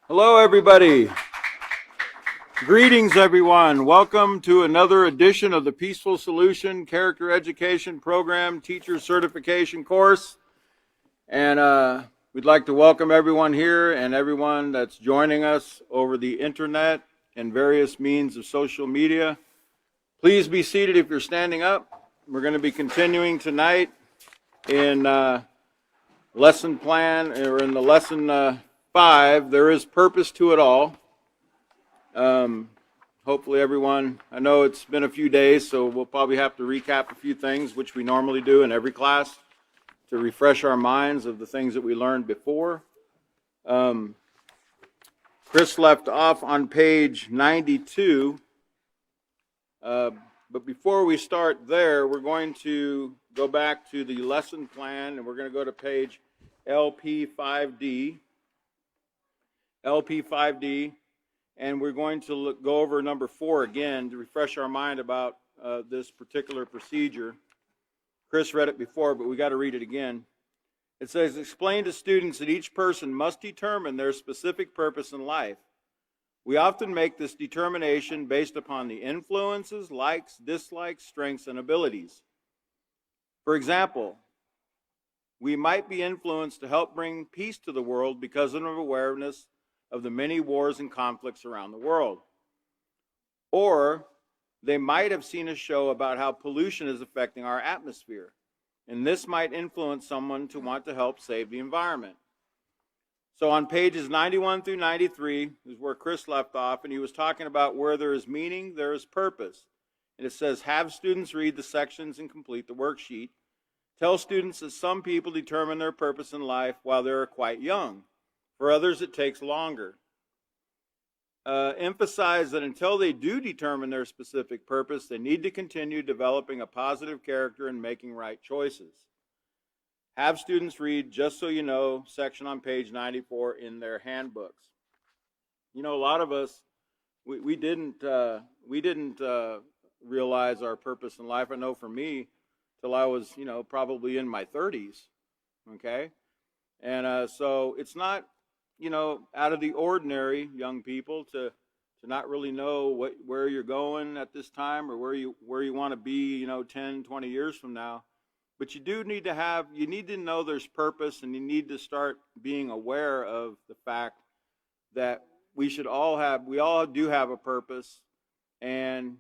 Hello, everybody. Greetings, everyone. Welcome to another edition of the Peaceful Solution Character Education Program Teacher Certification course. And we'd like to welcome everyone here and everyone that's joining us over the internet and various means of social media. Please be seated if you're standing up. We're going to be continuing tonight in lesson plan, or in the lesson 5, There is Purpose to It All. Hopefully everyone, I know it's been a few days, so we'll probably have to recap a few things, which we normally do in every class, to refresh our minds of the things that we learned before. Chris left off on page 92, but before we start there, we're going to go back to the lesson plan, and we're going to go to page LP5D. LP5D. And we're going to go over number 4 again to refresh our mind about this particular procedure. Chris read it before, but we got to read it again. It says, explain to students that each person must determine their specific purpose in life. We often make this determination based upon the influences, likes, dislikes, strengths, and abilities. For example, we might be influenced to help bring peace to the world because of awareness of the many wars and conflicts around the world. Or they might have seen a show about how pollution is affecting our atmosphere, and this might influence someone to want to help save the environment. So on pages 91 through 93 is where Chris left off, and he was talking about where there is meaning, there is purpose. And it says, have students read the sections and complete the worksheet. Tell students that some people determine their purpose in life while they are quite young. For others, it takes longer. Emphasize that until they do determine their specific purpose, they need to continue developing a positive character and making right choices. Have students read Just So You Know section on page 94 in their handbooks. You know, a lot of us, we didn't realize our purpose in life. I know for me, till I was, probably in my 30s, okay? And so it's not, out of the ordinary, young people, to not really know where you're going at this time or where you want to be, 10, 20 years from now. But you do need you need to know there's purpose, and you need to start being aware of the fact that we all do have a purpose, and,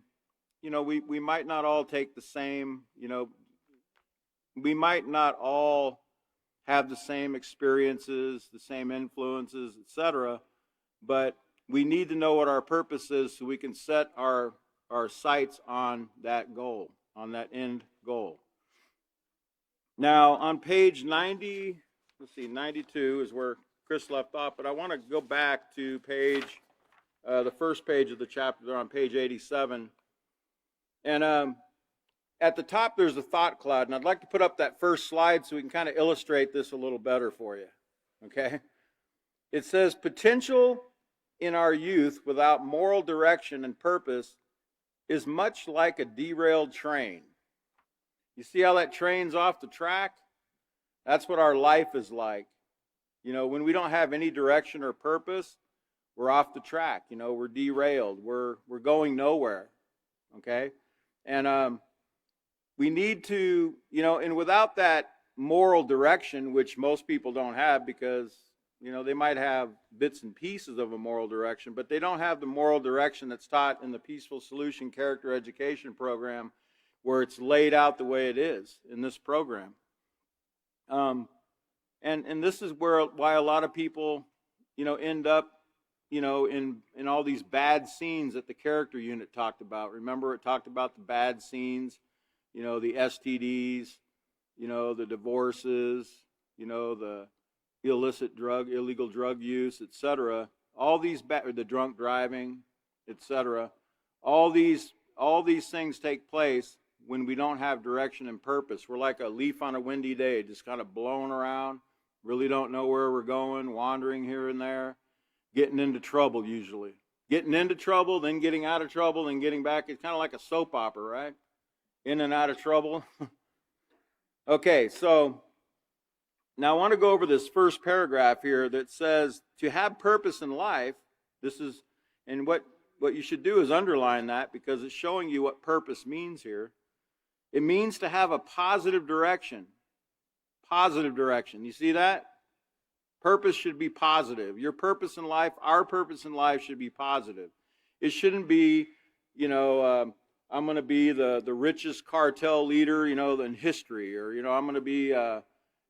we might not all take the same, we might not all have the same experiences, the same influences, etc. But we need to know what our purpose is so we can set our sights on that goal, on that end goal. Now, on page 92 is where Chris left off, but I want to go back to the first page of the chapter. They're on page 87. And at the top, there's a thought cloud, and I'd like to put up that first slide so we can kind of illustrate this a little better for you, okay? It says, potential in our youth without moral direction and purpose is much like a derailed train. You see how that train's off the track? That's what our life is like. When we don't have any direction or purpose, we're off the track. We're derailed. We're going nowhere, okay? And we need to, and without that moral direction, which most people don't have because, they might have bits and pieces of a moral direction, but they don't have the moral direction that's taught in the Peaceful Solution Character Education Program, where it's laid out the way it is in this program. And this is why a lot of people, end up, in all these bad scenes that the character unit talked about. Remember, it talked about the bad scenes, the STDs, the divorces, the illegal drug use, etc. All these, the drunk driving, etc. All these things take place when we don't have direction and purpose. We're like a leaf on a windy day, just kind of blowing around, really don't know where we're going, wandering here and there, getting into trouble usually. Getting into trouble, then getting out of trouble, then getting back. It's kind of like a soap opera, right? In and out of trouble. Okay, so Now I want to go over this first paragraph here that says to have purpose in life. This is, and what you should do is underline that because it's showing you what purpose means here. It means to have a positive direction. Positive direction. You see that? Purpose should be positive. Your purpose in life, our purpose in life should be positive. It shouldn't be, I'm going to be the richest cartel leader, in history, or I'm going to be, I'm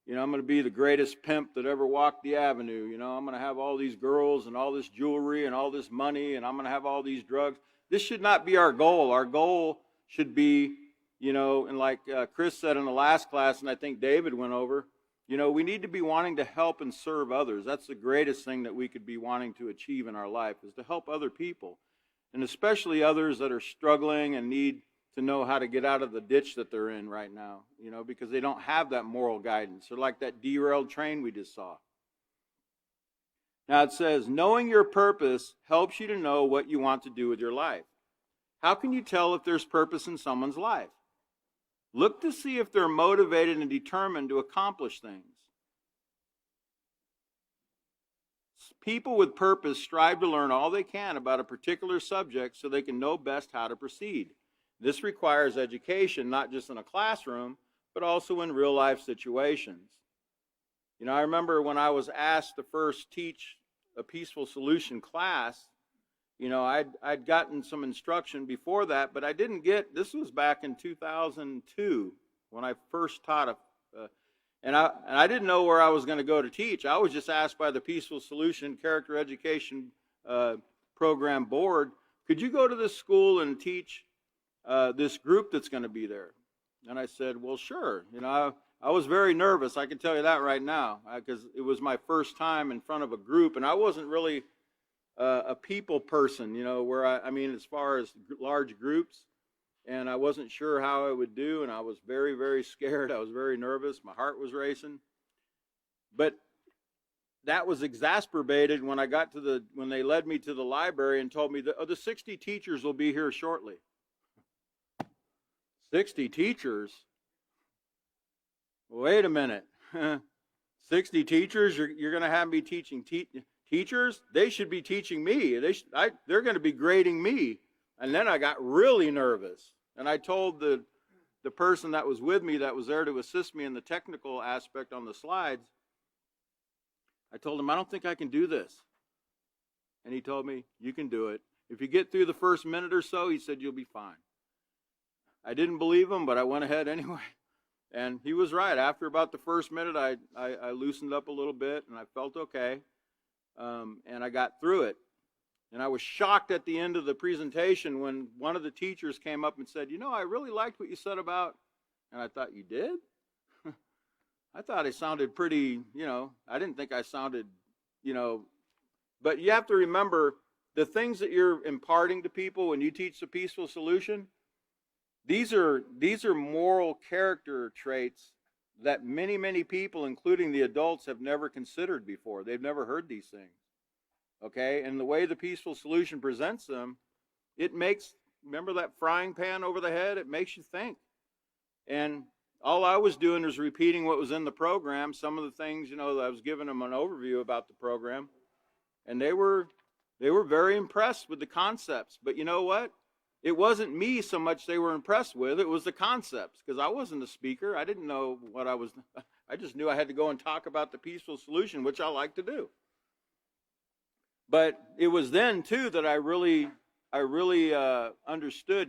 going to be the greatest pimp that ever walked the avenue. I'm going to have all these girls and all this jewelry and all this money, and I'm going to have all these drugs. This should not be our goal. Our goal should be, and like Chris said in the last class, and I think David went over, we need to be wanting to help and serve others. That's the greatest thing that we could be wanting to achieve in our life, is to help other people, and especially others that are struggling and need to know how to get out of the ditch that they're in right now, because they don't have that moral guidance. They're like that derailed train we just saw. Now it says, knowing your purpose helps you to know what you want to do with your life. How can you tell if there's purpose in someone's life? Look to see if they're motivated and determined to accomplish things. People with purpose strive to learn all they can about a particular subject so they can know best how to proceed. This requires education, not just in a classroom, but also in real life situations. I remember when I was asked to first teach a peaceful solution class, I'd gotten some instruction before that, but I didn't get, this was back in 2002 when I first taught, and I didn't know where I was going to go to teach. I was just asked by the Peaceful Solution Character Education Program Board, could you go to this school and teach this group that's going to be there? And I said, well, sure. I was very nervous, I can tell you that right now, because it was my first time in front of a group, and I wasn't really a people person, where I mean, as far as large groups, and I wasn't sure how I would do, and I was very, very scared. I was very nervous. My heart was racing. But that was exacerbated when when they led me to the library and told me that, the 60 teachers will be here shortly. 60 teachers? Wait a minute. 60 teachers? You're going to have me teaching teachers? They should be teaching me. They're going to be grading me. And then I got really nervous. And I told the person that was with me, that was there to assist me in the technical aspect on the slides, I told him, I don't think I can do this. And he told me, you can do it. If you get through the first minute or so, he said, you'll be fine. I didn't believe him, but I went ahead anyway. And he was right. After about the first minute, I loosened up a little bit, and I felt okay. And I got through it. And I was shocked at the end of the presentation when one of the teachers came up and said, I really liked what you said about, and I thought, you did? I thought I sounded pretty, I didn't think I sounded, but you have to remember the things that you're imparting to people when you teach the peaceful solution. These are moral character traits that many, many people, including the adults, have never considered before. They've never heard these things. Okay? And the way the peaceful solution presents them, it makes, remember that frying pan over the head? It makes you think. And all I was doing was repeating what was in the program, some of the things, that I was giving them an overview about the program. And they were very impressed with the concepts. But you know what? It wasn't me so much they were impressed with, it was the concepts, because I wasn't a speaker. I didn't know what I just knew I had to go and talk about the peaceful solution, which I like to do. But it was then, too, that I really understood,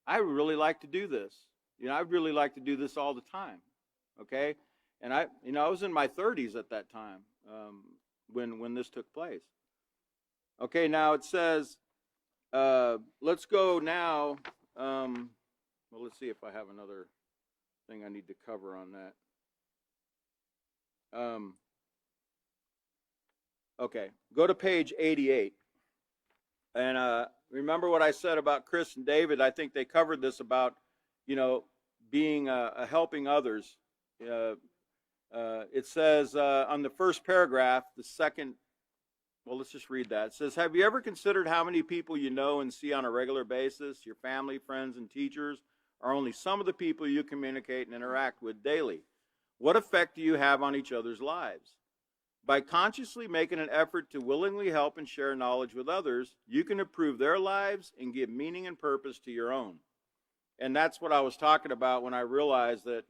I really like to do this. I'd really like to do this all the time, okay? And I was in my 30s at that time when this took place. Okay, now it says, let's go now. Well, let's see if I have another thing I need to cover on that. Okay, go to page 88. And remember what I said about Chris and David? I think they covered this about, being helping others. It says on the first paragraph, the second, well, let's just read that. It says, have you ever considered how many people you know and see on a regular basis? Your family, friends, and teachers are only some of the people you communicate and interact with daily. What effect do you have on each other's lives? By consciously making an effort to willingly help and share knowledge with others, you can improve their lives and give meaning and purpose to your own. And that's what I was talking about when I realized that,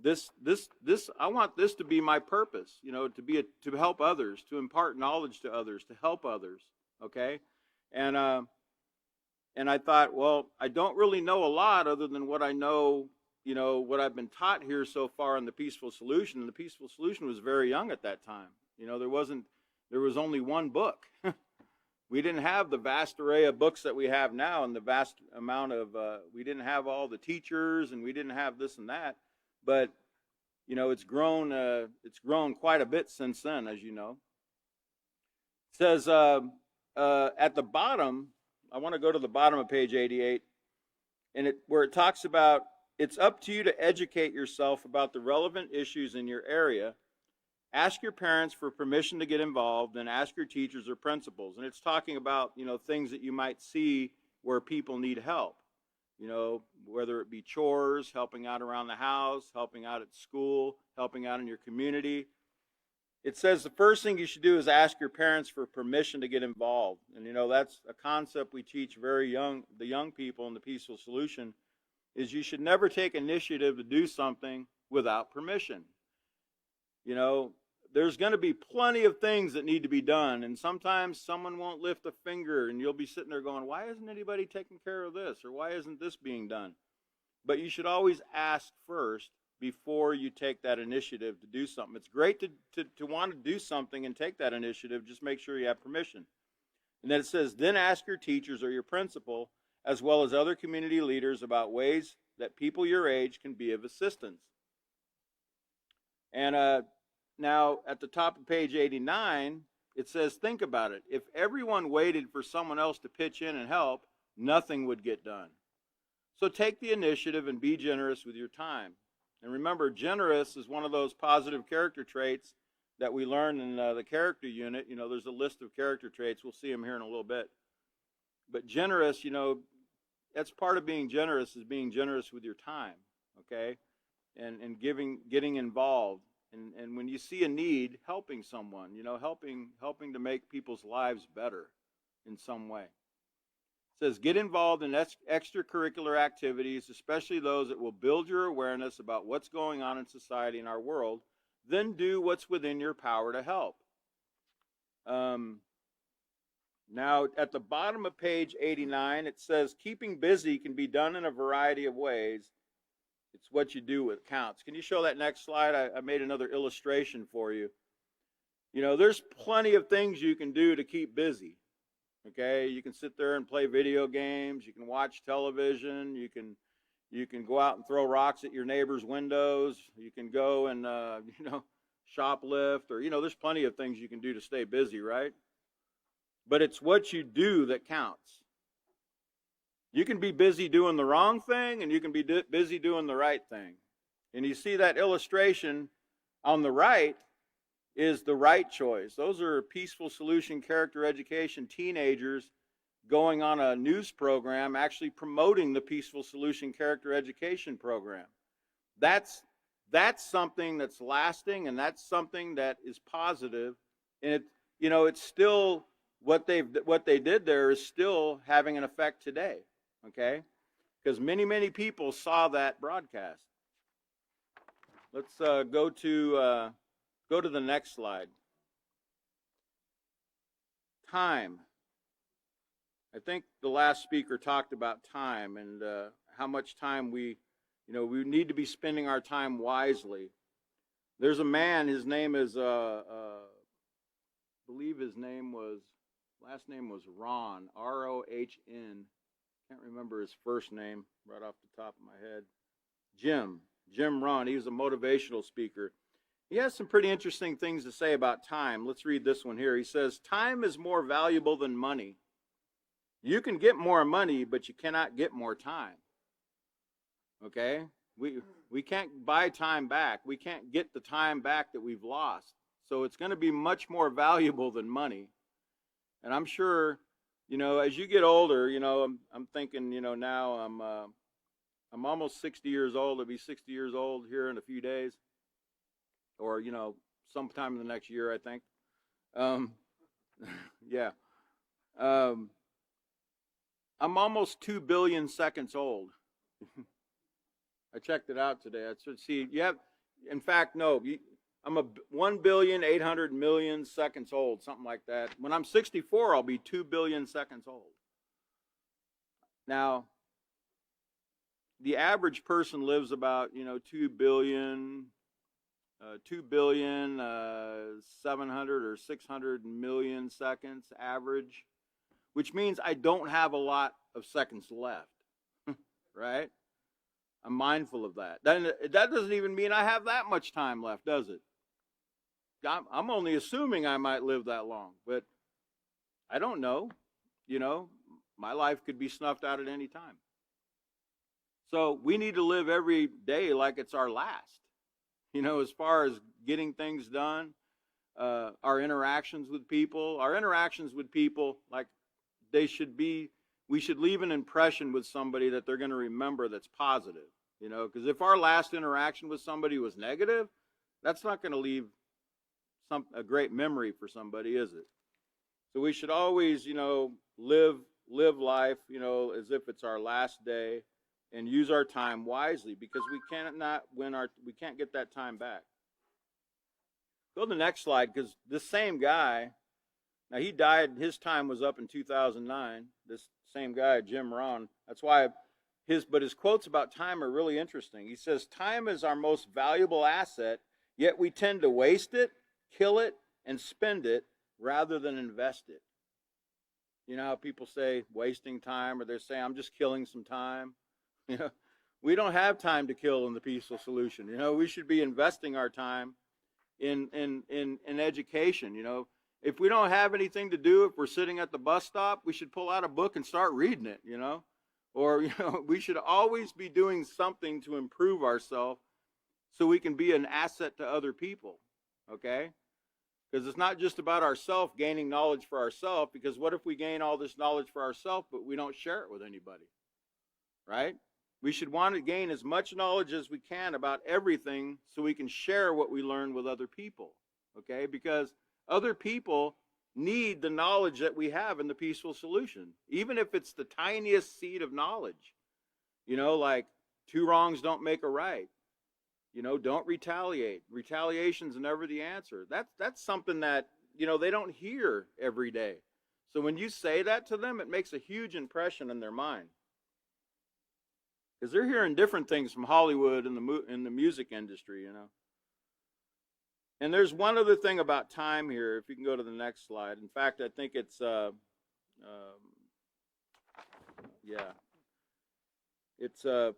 this I want this to be my purpose, to help others, to impart knowledge to others, to help others. Okay. And I thought, well, I don't really know a lot other than what I know, what I've been taught here so far in the Peaceful Solution. And the Peaceful Solution was very young at that time. There was only one book. We didn't have the vast array of books that we have now, and the vast amount of, we didn't have all the teachers, and we didn't have this and that. But, it's grown quite a bit since then, as you know. It says at the bottom, I want to go to the bottom of page 88, and where it talks about, it's up to you to educate yourself about the relevant issues in your area. Ask your parents for permission to get involved, and ask your teachers or principals. And it's talking about, things that you might see where people need help. Whether it be chores, helping out around the house, helping out at school, helping out in your community. It says the first thing you should do is ask your parents for permission to get involved. And, that's a concept we teach the young people in the Peaceful Solution, is you should never take initiative to do something without permission. There's going to be plenty of things that need to be done, and sometimes someone won't lift a finger, and you'll be sitting there going, why isn't anybody taking care of this, or why isn't this being done? But you should always ask first before you take that initiative to do something. It's great to want to do something and take that initiative, just make sure you have permission. And then it says, then ask your teachers or your principal, as well as other community leaders, about ways that people your age can be of assistance. And now, at the top of page 89, it says, think about it. If everyone waited for someone else to pitch in and help, nothing would get done. So take the initiative and be generous with your time. And remember, generous is one of those positive character traits that we learn in the character unit. There's a list of character traits. We'll see them here in a little bit. But generous, that's part of being generous, is being generous with your time, okay? And getting involved. And when you see a need, helping someone, helping to make people's lives better in some way. It says, get involved in extracurricular activities, especially those that will build your awareness about what's going on in society and our world. Then do what's within your power to help. Now, at the bottom of page 89, it says, keeping busy can be done in a variety of ways. It's what you do with counts. Can you show that next slide? I made another illustration for you. There's plenty of things you can do to keep busy. Okay, you can sit there and play video games. You can watch television. You can go out and throw rocks at your neighbor's windows. You can go and shoplift, or there's plenty of things you can do to stay busy, right? But it's what you do that counts. You can be busy doing the wrong thing, and you can be busy doing the right thing. And you see that illustration on the right is the right choice. Those are Peaceful Solution Character Education teenagers going on a news program actually promoting the Peaceful Solution Character Education program. That's something that's lasting, and that's something that is positive. And it's still what they did there is still having an effect today. Okay, because many people saw that broadcast. Let's go to the next slide. Time. I think the last speaker talked about time and how much time we need to be spending our time wisely. There's a man. His name is I believe his last name was Ron, R-O-H-N. Can't remember his first name right off the top of my head. Jim Rohn. He was a motivational speaker. He has some pretty interesting things to say about time. Let's read this one here. He says, time is more valuable than money. You can get more money, but you cannot get more time. Okay? We can't buy time back. We can't get the time back that we've lost. So it's going to be much more valuable than money. And I'm sure, as you get older, I'm thinking, now I'm almost 60 years old. I'll be 60 years old here in a few days. or sometime in the next year, I think. Um, yeah. Um, I'm almost 2 billion seconds old. I checked it out today. I should see. In fact, no. I'm a 1,800,000,000 seconds old, something like that. When I'm 64, I'll be 2 billion seconds old. Now, the average person lives about 2 billion, 700 or 600 million seconds average, which means I don't have a lot of seconds left, right? I'm mindful of that. That doesn't even mean I have that much time left, does it? I'm only assuming I might live that long, but I don't know. My life could be snuffed out at any time. So we need to live every day like it's our last. As far as getting things done, our interactions with people, like we should leave an impression with somebody that they're going to remember that's positive. Because if our last interaction with somebody was negative, that's not going to leave a great memory for somebody, is it? So we should always, live life, as if it's our last day, and use our time wisely, because we can't get that time back. Go to the next slide, because this same guy, now he died, his time was up in 2009. This same guy, Jim Rohn. That's why his quotes about time are really interesting. He says, "Time is our most valuable asset, yet we tend to waste it, kill it, and spend it rather than invest it." You know how people say wasting time, or they say, "I'm just killing some time." We don't have time to kill in the Peaceful Solution. We should be investing our time in education. If we don't have anything to do, if we're sitting at the bus stop, we should pull out a book and start reading it. Or we should always be doing something to improve ourselves so we can be an asset to other people. Okay? Because it's not just about ourselves gaining knowledge for ourselves, because what if we gain all this knowledge for ourselves but we don't share it with anybody? Right? We should want to gain as much knowledge as we can about everything so we can share what we learn with other people. Okay? Because other people need the knowledge that we have in the Peaceful Solution, even if it's the tiniest seed of knowledge. Like 2 wrongs don't make a right. Don't retaliate. Retaliation's never the answer. That's something that, they don't hear every day. So when you say that to them, it makes a huge impression in their mind. Because they're hearing different things from Hollywood and in the music industry, And there's one other thing about time here, if you can go to the next slide. In fact, I think it's, it's a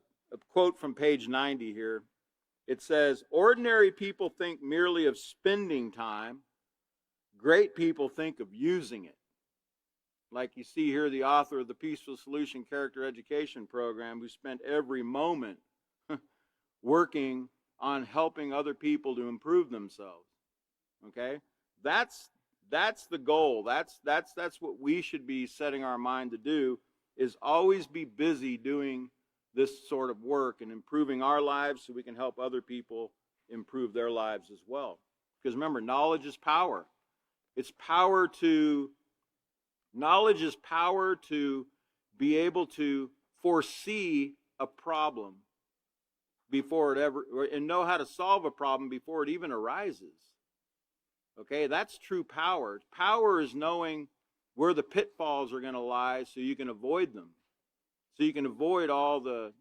quote from page 90 here. It says, "Ordinary people think merely of spending time. Great people think of using it." Like you see here, the author of the Peaceful Solution Character Education Program, who spent every moment working on helping other people to improve themselves. Okay? That's the goal. That's what we should be setting our mind to do, is always be busy doing this sort of work and improving our lives so we can help other people improve their lives as well. Because remember, knowledge is power. Knowledge is power to be able to foresee a problem before it ever, and know how to solve a problem before it even arises. Okay, that's true power. Power is knowing where the pitfalls are going to lie so you can avoid them. So you can avoid all the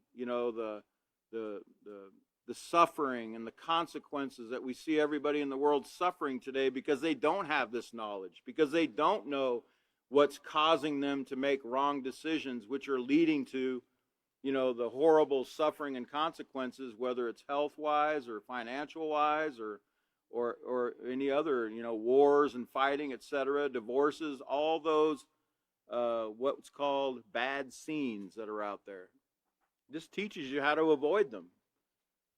suffering and the consequences that we see everybody in the world suffering today, because they don't have this knowledge, because they don't know what's causing them to make wrong decisions, which are leading to, the horrible suffering and consequences, whether it's health-wise or financial-wise or any other, wars and fighting, etc., divorces, all those what's called bad scenes that are out there. This teaches you how to avoid them.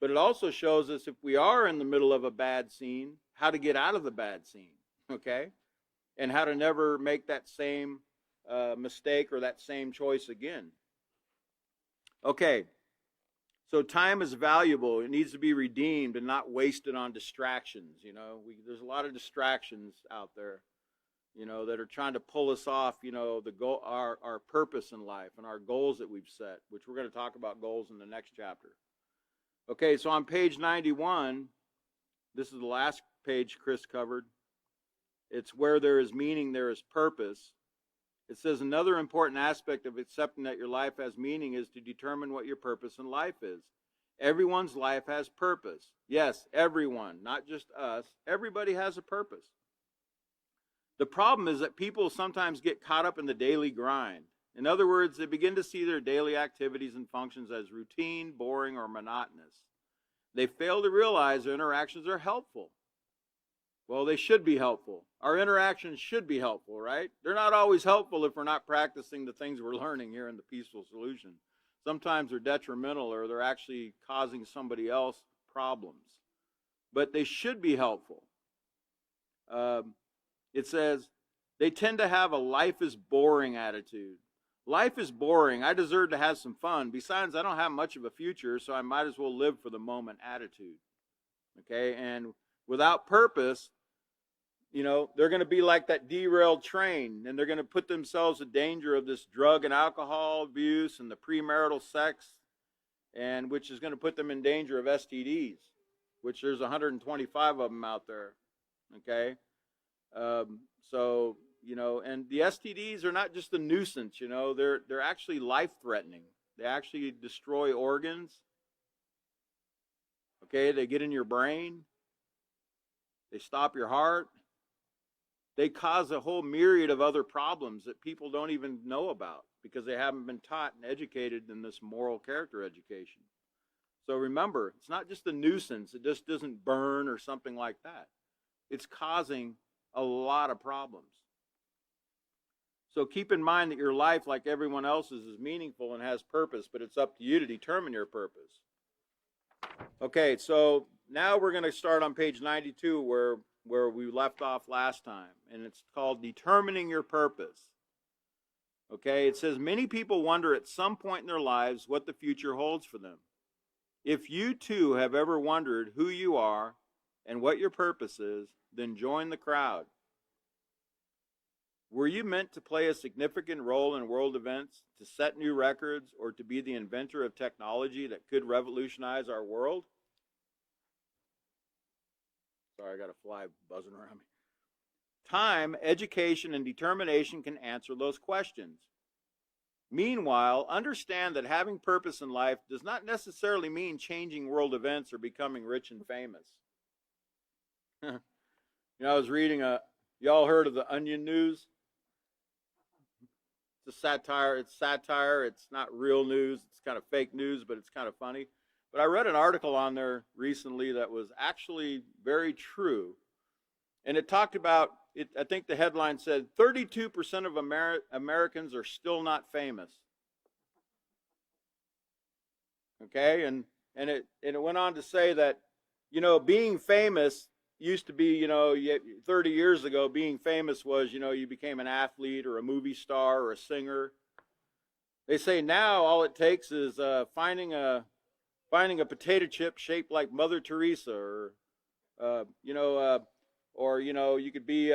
But it also shows us, if we are in the middle of a bad scene, how to get out of the bad scene, okay? And how to never make that same mistake or that same choice again. Okay, So time is valuable. It needs to be redeemed and not wasted on distractions. There's a lot of distractions out there, that are trying to pull us off, the goal, our purpose in life and our goals that we've set, which we're going to talk about goals in the next chapter. Okay, so on page 91, this is the last page Chris covered. It's where there is meaning, there is purpose. It says another important aspect of accepting that your life has meaning is to determine what your purpose in life is. Everyone's life has purpose. Yes, everyone, not just us. Everybody has a purpose. The problem is that people sometimes get caught up in the daily grind. In other words, they begin to see their daily activities and functions as routine, boring, or monotonous. They fail to realize their interactions are helpful. Well, they should be helpful. Our interactions should be helpful, right? They're not always helpful if we're not practicing the things we're learning here in the Peaceful Solution. Sometimes they're detrimental or they're actually causing somebody else problems. But they should be helpful. It says, they tend to have a life is boring attitude. Life is boring. I deserve to have some fun. Besides, I don't have much of a future, so I might as well live for the moment attitude. Okay, and without purpose, they're going to be like that derailed train, and they're going to put themselves in danger of this drug and alcohol abuse and the premarital sex, and which is going to put them in danger of STDs, which there's 125 of them out there. Okay, and the STDs are not just a nuisance. They're actually life-threatening. They actually destroy organs. Okay, they get in your brain. They stop your heart. They cause a whole myriad of other problems that people don't even know about because they haven't been taught and educated in this moral character education. So remember, it's not just a nuisance. It just doesn't burn or something like that. It's causing a lot of problems. So keep in mind that your life, like everyone else's, is meaningful and has purpose, but it's up to you to determine your purpose. Okay, so now we're going to start on page 92 where we left off last time, and it's called Determining Your Purpose. Okay, it says, many people wonder at some point in their lives what the future holds for them. If you too have ever wondered who you are and what your purpose is, then join the crowd. Were you meant to play a significant role in world events, to set new records, or to be the inventor of technology that could revolutionize our world? Sorry, I got a fly buzzing around me. Time, education, and determination can answer those questions. Meanwhile, understand that having purpose in life does not necessarily mean changing world events or becoming rich and famous. I was reading y'all heard of the Onion News? It's a satire. It's satire. It's not real news. It's kind of fake news, but it's kind of funny. But I read an article on there recently that was actually very true. And it talked about, I think the headline said, 32% of Americans are still not famous. Okay? And it went on to say that, being famous used to be, 30 years ago, being famous was, you became an athlete or a movie star or a singer. They say now all it takes is finding a potato chip shaped like Mother Teresa, or you could be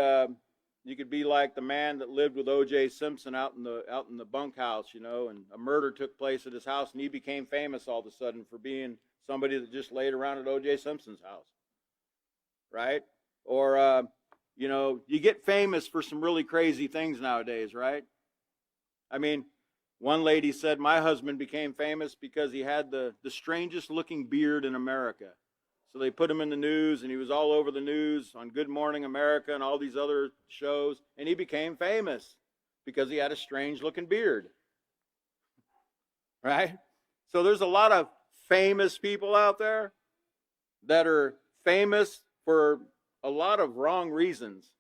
like the man that lived with O.J. Simpson out in the bunkhouse, and a murder took place at his house, and he became famous all of a sudden for being somebody that just laid around at O.J. Simpson's house. Right? Or, you get famous for some really crazy things nowadays, right? I mean, one lady said, my husband became famous because he had the strangest looking beard in America. So they put him in the news, and he was all over the news on Good Morning America and all these other shows, and he became famous because he had a strange looking beard. Right? So there's a lot of famous people out there that are famous for a lot of wrong reasons.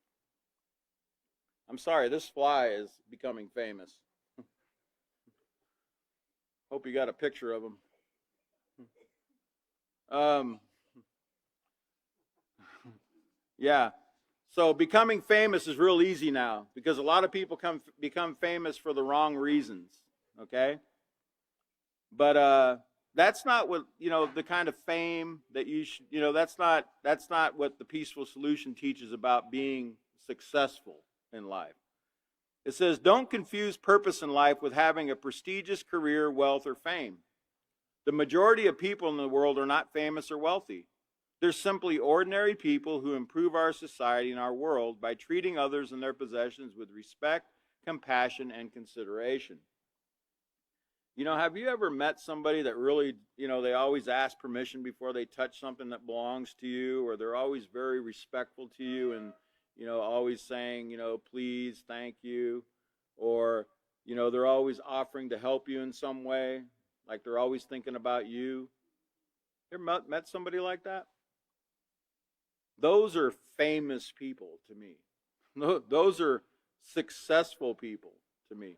I'm sorry, this fly is becoming famous. Hope you got a picture of him. Yeah. So becoming famous is real easy now because a lot of people become famous for the wrong reasons. Okay? But that's not what, the kind of fame that you should, that's not what the peaceful solution teaches about being successful in life. It says, don't confuse purpose in life with having a prestigious career, wealth, or fame. The majority of people in the world are not famous or wealthy. They're simply ordinary people who improve our society and our world by treating others and their possessions with respect, compassion, and consideration. Have you ever met somebody that really, they always ask permission before they touch something that belongs to you, or they're always very respectful to you and, always saying, please, thank you, or, they're always offering to help you in some way, like they're always thinking about you. You ever met somebody like that? Those are famous people to me. Those are successful people to me.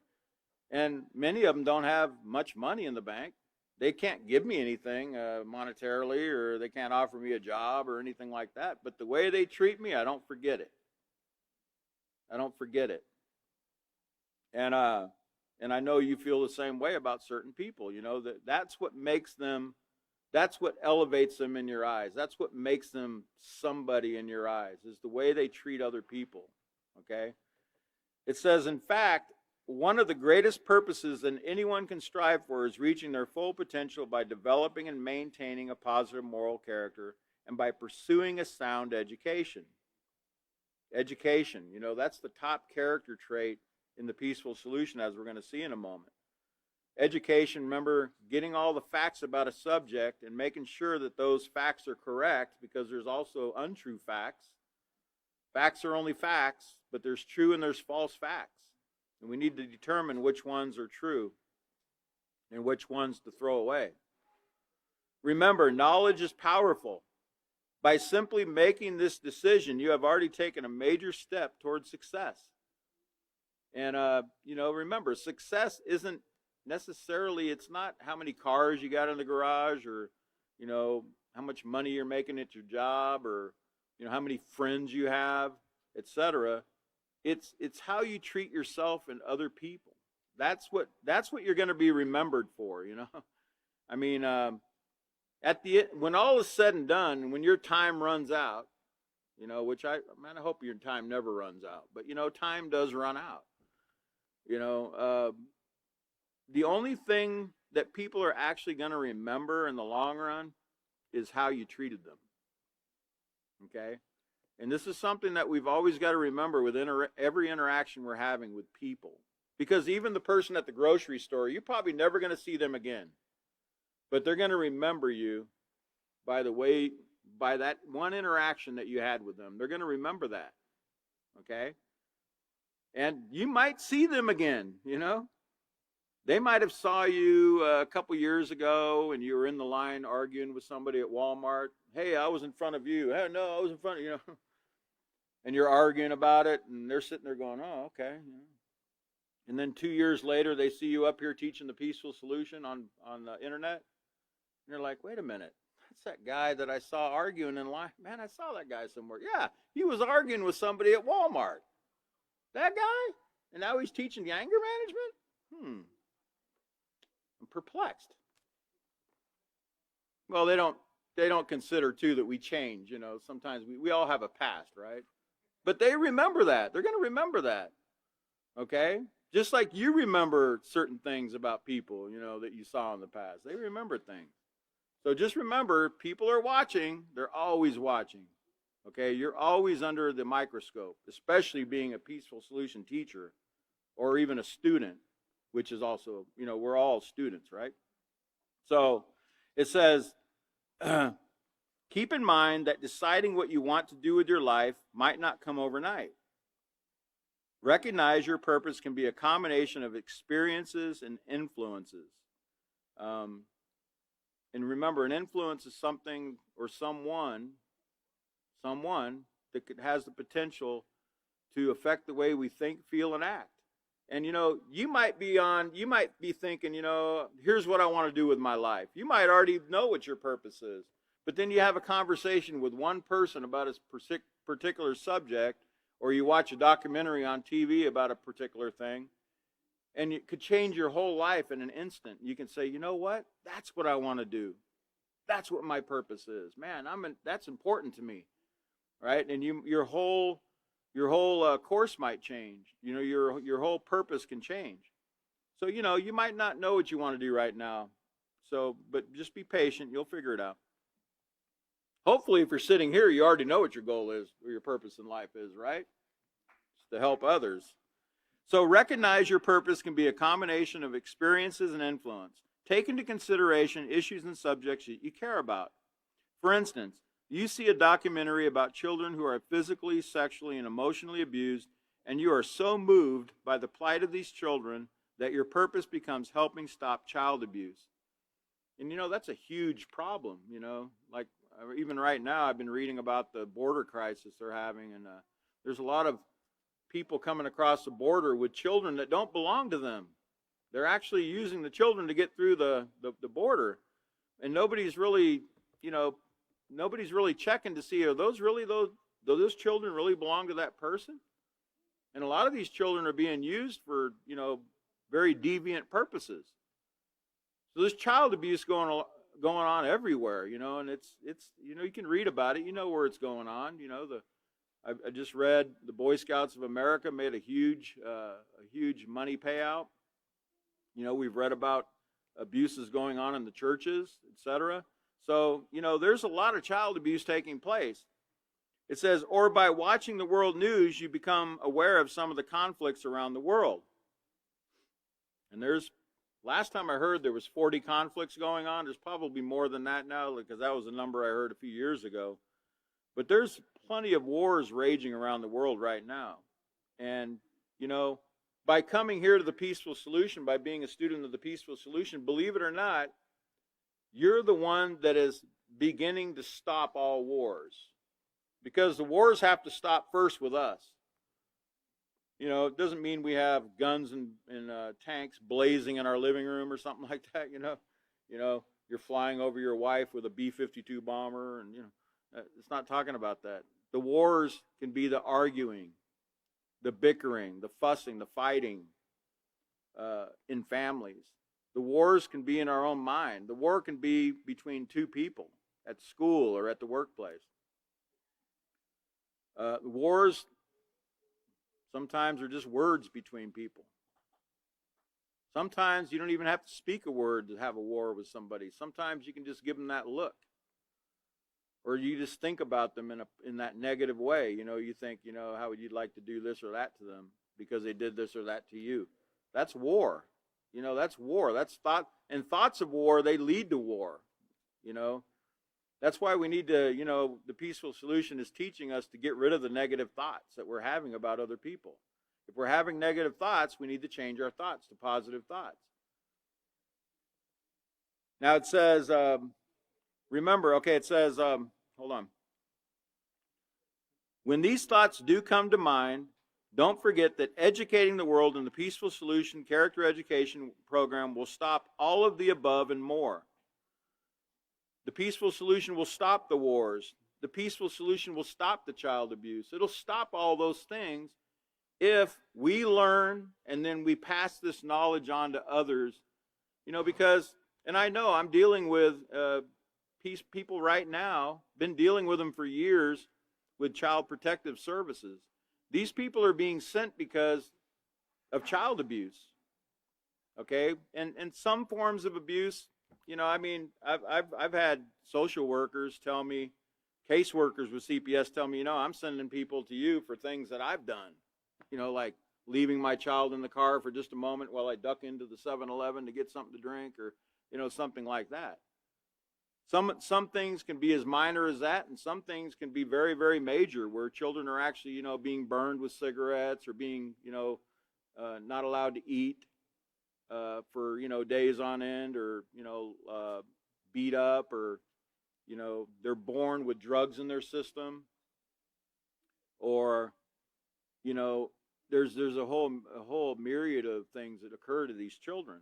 And many of them don't have much money in the bank. They can't give me anything monetarily, or they can't offer me a job or anything like that. But the way they treat me, I don't forget it. I don't forget it. And I know you feel the same way about certain people. That's what makes them, that's what elevates them in your eyes. That's what makes them somebody in your eyes, is the way they treat other people. Okay? It says, in fact, one of the greatest purposes that anyone can strive for is reaching their full potential by developing and maintaining a positive moral character and by pursuing a sound education. Education, that's the top character trait in the peaceful solution, as we're going to see in a moment. Education, remember, getting all the facts about a subject and making sure that those facts are correct, because there's also untrue facts. Facts are only facts, but there's true and there's false facts. And we need to determine which ones are true and which ones to throw away. Remember, knowledge is powerful. By simply making this decision, you have already taken a major step towards success. And, remember, success isn't necessarily, it's not how many cars you got in the garage, or, how much money you're making at your job, or, how many friends you have, etc. It's how you treat yourself and other people. That's what you're going to be remembered for, I mean, when all is said and done, when your time runs out, which I hope your time never runs out, but time does run out. The only thing that people are actually going to remember in the long run is how you treated them. Okay? And this is something that we've always got to remember with every interaction we're having with people. Because even the person at the grocery store, you're probably never going to see them again. But they're going to remember you by that one interaction that you had with them. They're going to remember that. Okay? And you might see them again, They might have saw you a couple years ago and you were in the line arguing with somebody at Walmart. Hey, I was in front of you. Hey, no, I was in front of you. And you're arguing about it, and they're sitting there going, oh, okay. And then 2 years later, they see you up here teaching the peaceful solution on the internet. And they're like, wait a minute. That's that guy that I saw arguing in line. Man, I saw that guy somewhere. Yeah, he was arguing with somebody at Walmart. That guy? And now he's teaching the anger management? I'm perplexed. Well, they don't consider, too, that we change. Sometimes we all have a past, right? But they remember that. They're going to remember that. Okay? Just like you remember certain things about people, that you saw in the past. They remember things. So just remember, people are watching. They're always watching. Okay? You're always under the microscope, especially being a peaceful solution teacher or even a student, which is also, we're all students, right? So it says, keep in mind that deciding what you want to do with your life might not come overnight. Recognize your purpose can be a combination of experiences and influences. And remember, an influence is something or someone that has the potential to affect the way we think, feel, and act. And you might be thinking, here's what I want to do with my life. You might already know what your purpose is. But then you have a conversation with one person about a particular subject, or you watch a documentary on TV about a particular thing, And it could change your whole life in an instant. You can say, you know what? That's what I want to do. That's what my purpose is. Man, that's important to me, right? And your whole course might change. You know, your whole purpose can change. So, you know, you might not know what you want to do right now. So, but just be patient. You'll figure it out. Hopefully, if you're sitting here, you already know what your goal is or your purpose in life is, right? It's to help others. So recognize your purpose can be a combination of experiences and influence. Take into consideration issues and subjects that you care about. For instance, you see a documentary about children who are physically, sexually, and emotionally abused, and you are so moved by the plight of these children that your purpose becomes helping stop child abuse. And you know, that's a huge problem, you know. Like even right now, I've been reading about the border crisis they're having, and there's a lot of people coming across the border with children that don't belong to them. They're actually using the children to get through the border. And nobody's really, you know, nobody's really checking to see, are those really those children really belong to that person? And a lot of these children are being used for, you know, very deviant purposes. So there's child abuse going on everywhere, you know, and it's you know, you can read about it, you know where it's going on, you know. I just read the Boy Scouts of America made a huge money payout. You know, we've read about abuses going on in the churches, etc. So, you know, there's a lot of child abuse taking place. It says, or by watching the world news, you become aware of some of the conflicts around the world. And last time I heard there was 40 conflicts going on. There's probably more than that now, because that was a number I heard a few years ago. But there's plenty of wars raging around the world right now. And, you know, by coming here to the Peaceful Solution, by being a student of the Peaceful Solution, believe it or not, you're the one that is beginning to stop all wars. Because the wars have to stop first with us. You know, it doesn't mean we have guns and tanks blazing in our living room or something like that, you know. You know, you're flying over your wife with a B-52 bomber, and, you know, it's not talking about that. The wars can be the arguing, the bickering, the fussing, the fighting in families. The wars can be in our own mind. The war can be between two people at school or at the workplace. Wars sometimes are just words between people. Sometimes you don't even have to speak a word to have a war with somebody. Sometimes you can just give them that look. Or you just think about them in that negative way. You know, you think, you know, how would you like to do this or that to them because they did this or that to you. That's war. You know, that's war. That's thought. And thoughts of war, they lead to war. You know, that's why we need to, you know, the Peaceful Solution is teaching us to get rid of the negative thoughts that we're having about other people. If we're having negative thoughts, we need to change our thoughts to positive thoughts. Now it says, remember, okay, it says, hold on. When these thoughts do come to mind, don't forget that educating the world in the Peaceful Solution Character Education Program will stop all of the above and more. The Peaceful Solution will stop the wars. The Peaceful Solution will stop the child abuse. It'll stop all those things if we learn and then we pass this knowledge on to others. You know, because, and I know I'm dealing with people right now, been dealing with them for years with Child Protective Services. These people are being sent because of child abuse. Okay? And some forms of abuse, you know, I mean, I've had social workers tell me, caseworkers with CPS tell me, you know, I'm sending people to you for things that I've done. You know, like leaving my child in the car for just a moment while I duck into the 7-Eleven to get something to drink, or, you know, something like that. Some things can be as minor as that, and some things can be very, very major, where children are actually, you know, being burned with cigarettes, or being, you know, not allowed to eat for, you know, days on end, or, you know, beat up, or, you know, they're born with drugs in their system, or, you know, there's a whole myriad of things that occur to these children.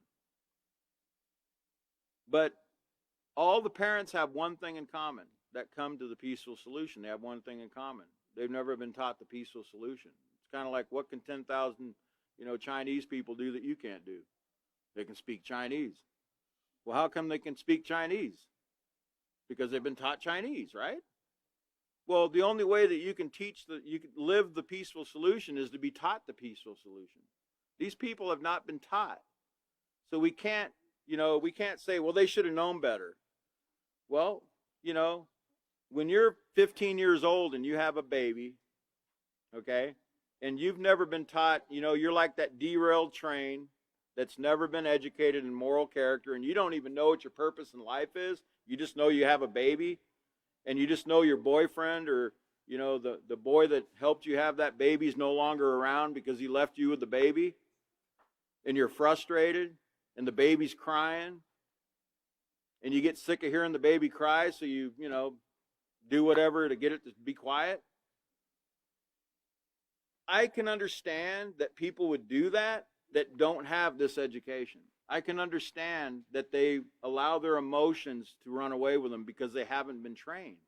But all the parents have one thing in common that come to the Peaceful Solution. They have one thing in common. They've never been taught the Peaceful Solution. It's kind of like, what can 10,000 Chinese people do that you can't do? They can speak Chinese. Well, how come they can speak Chinese? Because they've been taught Chinese, right? Well, the only way that you can live the peaceful solution is to be taught the peaceful solution. These people have not been taught. So we can't say, well, they should have known better. Well, when you're 15 years old and you have a baby, okay, and you've never been taught, you're like that derailed train that's never been educated in moral character, and you don't even know what your purpose in life is. You just know you have a baby, and you just know your boyfriend or, the boy that helped you have that baby is no longer around because he left you with the baby, and you're frustrated, and the baby's crying, and you get sick of hearing the baby cry, so you do whatever to get it to be quiet. I can understand that people would do that don't have this education. I can understand that they allow their emotions to run away with them because they haven't been trained.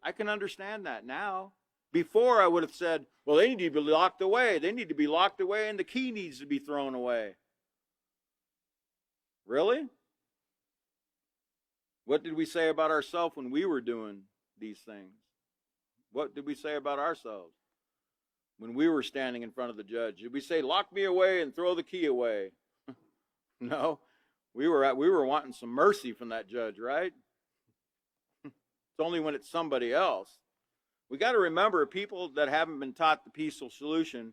I can understand that now. Before I would have said, well, they need to be locked away. They need to be locked away and the key needs to be thrown away. Really? What did we say about ourselves when we were doing these things? What did we say about ourselves when we were standing in front of the judge? Did we say, lock me away and throw the key away? No. We were wanting some mercy from that judge, right? It's only when it's somebody else. We got to remember, people that haven't been taught the peaceful solution,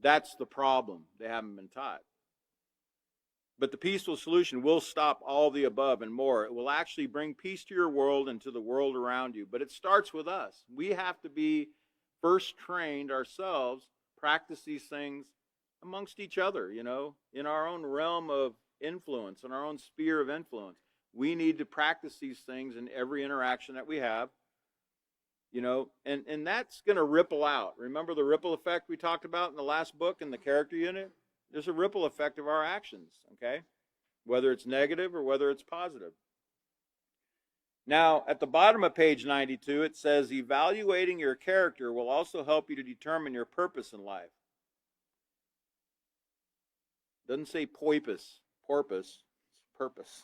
that's the problem. They haven't been taught. But the peaceful solution will stop all the above and more. It will actually bring peace to your world and to the world around you. But it starts with us. We have to be first trained ourselves, practice these things amongst each other, in our own realm of influence, in our own sphere of influence. We need to practice these things in every interaction that we have, and that's going to ripple out. Remember the ripple effect we talked about in the last book in the character unit? There's a ripple effect of our actions, okay? Whether it's negative or whether it's positive. Now, at the bottom of page 92, it says, evaluating your character will also help you to determine your purpose in life. It doesn't say porpoise, it's purpose.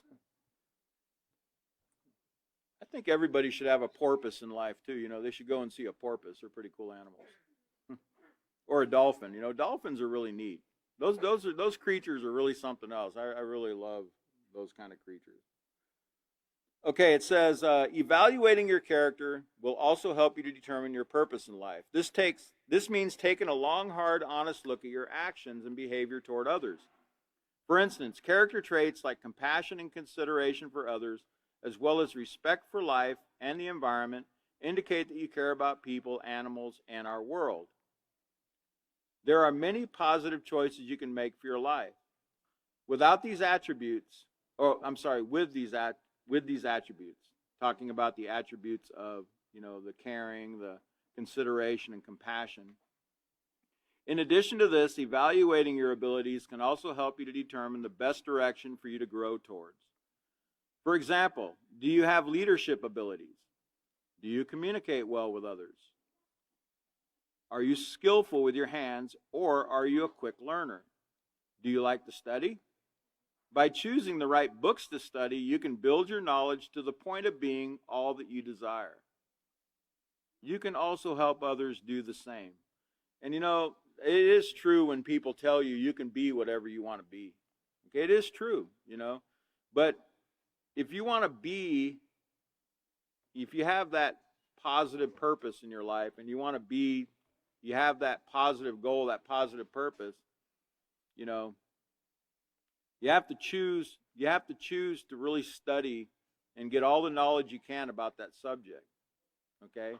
I think everybody should have a porpoise in life, too. They should go and see a porpoise. They're pretty cool animals. Or a dolphin. Dolphins are really neat. Those creatures are really something else. I really love those kind of creatures. Okay, it says, evaluating your character will also help you to determine your purpose in life. This means taking a long, hard, honest look at your actions and behavior toward others. For instance, character traits like compassion and consideration for others, as well as respect for life and the environment, indicate that you care about people, animals, and our world. There are many positive choices you can make for your life. With these attributes, talking about the attributes of, the caring, the consideration, and compassion. In addition to this, evaluating your abilities can also help you to determine the best direction for you to grow towards. For example, do you have leadership abilities? Do you communicate well with others? Are you skillful with your hands, or are you a quick learner? Do you like to study? By choosing the right books to study, you can build your knowledge to the point of being all that you desire. You can also help others do the same. And it is true when people tell you you can be whatever you want to be. Okay, it is true, But if you want to be, if you have that positive purpose in your life and you want to be, you have that positive goal, that positive purpose, you have to choose to really study and get all the knowledge you can about that subject. Okay?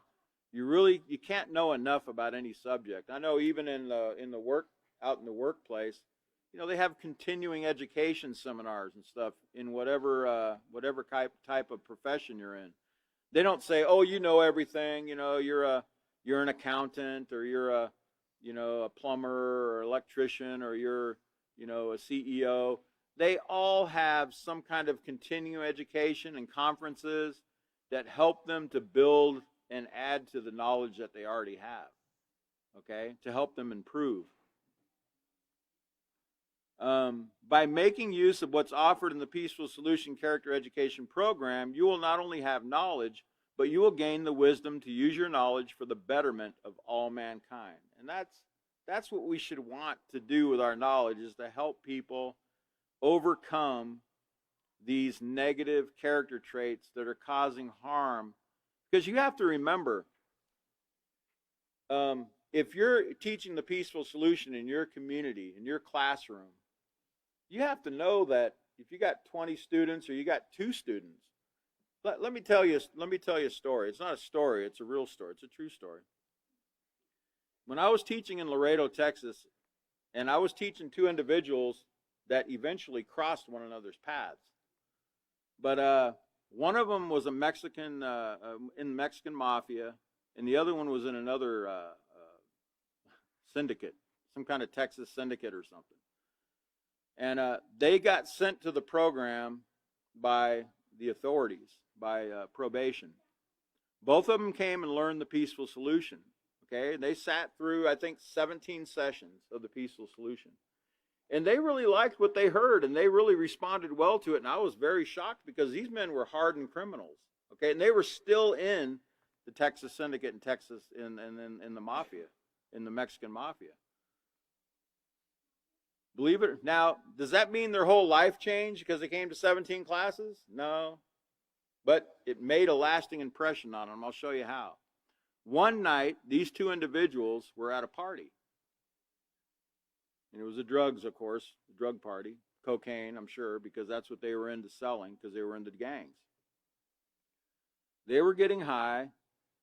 You can't know enough about any subject. I know even in the workplace, they have continuing education seminars and stuff in whatever type of profession you're in. They don't say, "Oh, you know everything. You're an accountant, or you're a plumber or electrician, or you're a CEO." They all have some kind of continuing education and conferences that help them to build and add to the knowledge that they already have, okay, to help them improve. By making use of what's offered in the Peaceful Solution Character Education Program, you will not only have knowledge, but you will gain the wisdom to use your knowledge for the betterment of all mankind. And that's what we should want to do with our knowledge, is to help people overcome these negative character traits that are causing harm. Because you have to remember, if you're teaching the Peaceful Solution in your community, in your classroom, you have to know that if you got 20 students or you got 2 students, let me tell you a story. It's not a story, it's a real story. It's a true story. When I was teaching in Laredo, Texas, and I was teaching 2 individuals that eventually crossed one another's paths. But one of them was a Mexican in the Mexican mafia, and the other one was in another syndicate, some kind of Texas syndicate or something. And they got sent to the program by the authorities, by probation. Both of them came and learned the Peaceful Solution. Okay, and they sat through, I think, 17 sessions of the Peaceful Solution. And they really liked what they heard, and they really responded well to it. And I was very shocked, because these men were hardened criminals. Okay, and they were still in the Texas syndicate in Texas, in the mafia, in the Mexican mafia. Believe it. Now, does that mean their whole life changed because they came to 17 classes? No. But it made a lasting impression on them. I'll show you how. One night, these 2 individuals were at a party. And it was the drugs, of course, the drug party. Cocaine, I'm sure, because that's what they were into selling, because they were into gangs. They were getting high,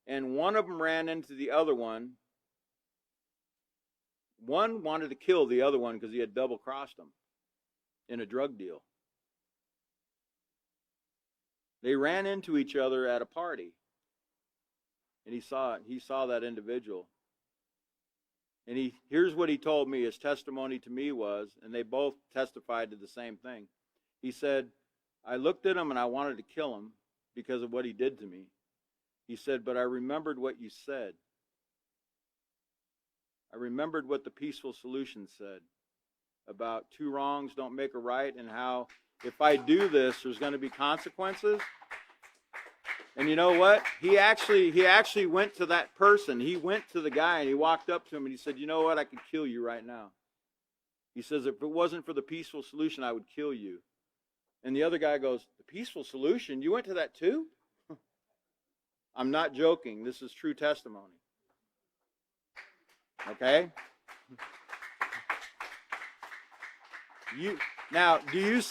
and one of them ran into the other one. One wanted to kill the other one because he had double-crossed him in a drug deal. They ran into each other at a party. And he saw that individual. And here's what he told me. His testimony to me was, and they both testified to the same thing. He said, I looked at him and I wanted to kill him because of what he did to me. He said, but I remembered what you said. I remembered what the Peaceful Solution said about 2 wrongs don't make a right, and how if I do this, there's going to be consequences. And you know what? He actually went to that person. He went to the guy and he walked up to him and he said, you know what? I could kill you right now. He says, if it wasn't for the Peaceful Solution, I would kill you. And the other guy goes, the Peaceful Solution? You went to that too? I'm not joking. This is true testimony. Okay? Now, do you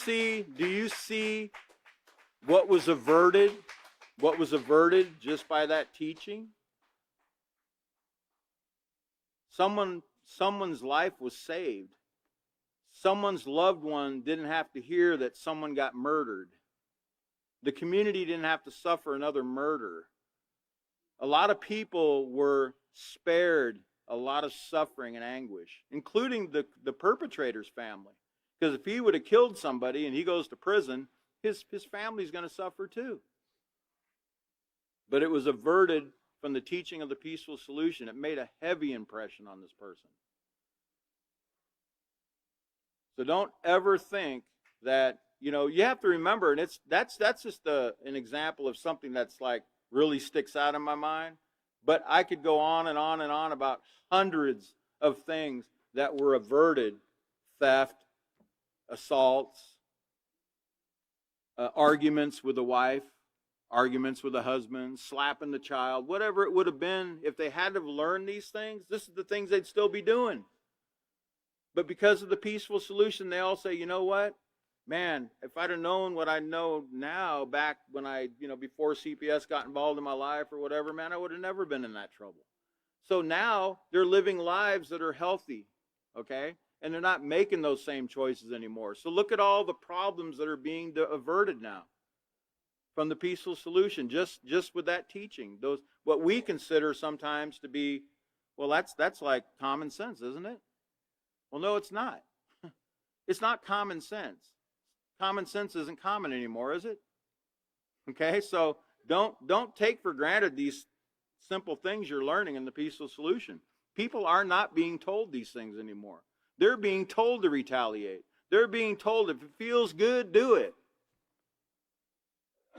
see what was averted? What was averted just by that teaching? Someone's life was saved. Someone's loved one didn't have to hear that someone got murdered. The community didn't have to suffer another murder. A lot of people were spared a lot of suffering and anguish, including the perpetrator's family. Because if he would have killed somebody and he goes to prison, his family's going to suffer too. But it was averted from the teaching of the Peaceful Solution. It made a heavy impression on this person. So don't ever think that, you have to remember, and that's just an example of something that's like really sticks out in my mind. But I could go on and on and on about hundreds of things that were averted: theft, assaults, arguments with the wife, arguments with the husband, slapping the child, whatever it would have been. If they had to learn these things, this is the things they'd still be doing. But because of the Peaceful Solution, they all say, you know what? Man, if I'd have known what I know now back when before CPS got involved in my life or whatever, man, I would have never been in that trouble. So now they're living lives that are healthy, okay? And they're not making those same choices anymore. So look at all the problems that are being averted now from the Peaceful Solution, just with that teaching. Those, what we consider sometimes to be, well, that's like common sense, isn't it? Well, no, it's not. It's not common sense. Common sense isn't common anymore, is it? Okay, so don't take for granted these simple things you're learning in the Peaceful Solution. People are not being told these things anymore. They're being told to retaliate. They're being told if it feels good, do it.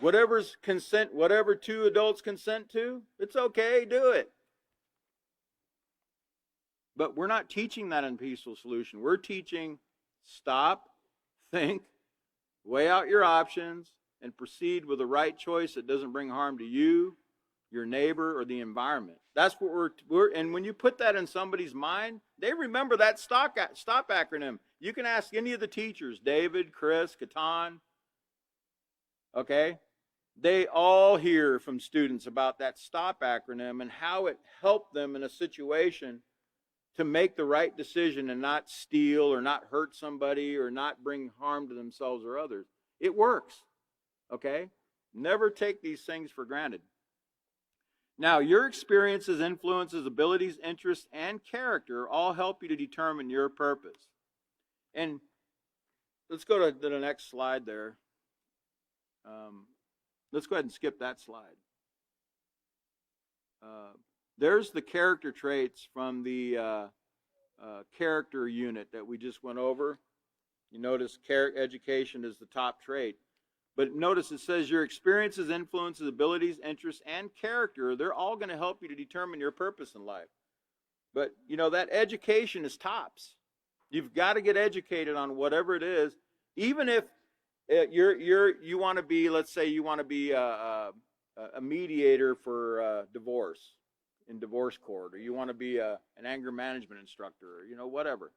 Whatever's consent, whatever two adults consent to, it's okay, do it. But we're not teaching that in Peaceful Solution. We're teaching stop, think, weigh out your options, and proceed with the right choice that doesn't bring harm to you, your neighbor, or the environment. That's what we're and when you put that in somebody's mind, they remember that stop acronym. You can ask any of the teachers, David, Chris, Catan, okay? They all hear from students about that STOP acronym and how it helped them in a situation to make the right decision and not steal or not hurt somebody or not bring harm to themselves or others. It works, okay? Never take these things for granted. Now, your experiences, influences, abilities, interests, and character all help you to determine your purpose. And let's go to the next slide there. Let's go ahead and skip that slide. There's the character traits from the character unit that we just went over. You notice education is the top trait. But notice it says your experiences, influences, abilities, interests, and character, they're all going to help you to determine your purpose in life. But, you know, that education is tops. You've got to get educated on whatever it is, even if you want to be, let's say you want to be a mediator for divorce in divorce court, or you want to be an anger management instructor, or, you know, whatever.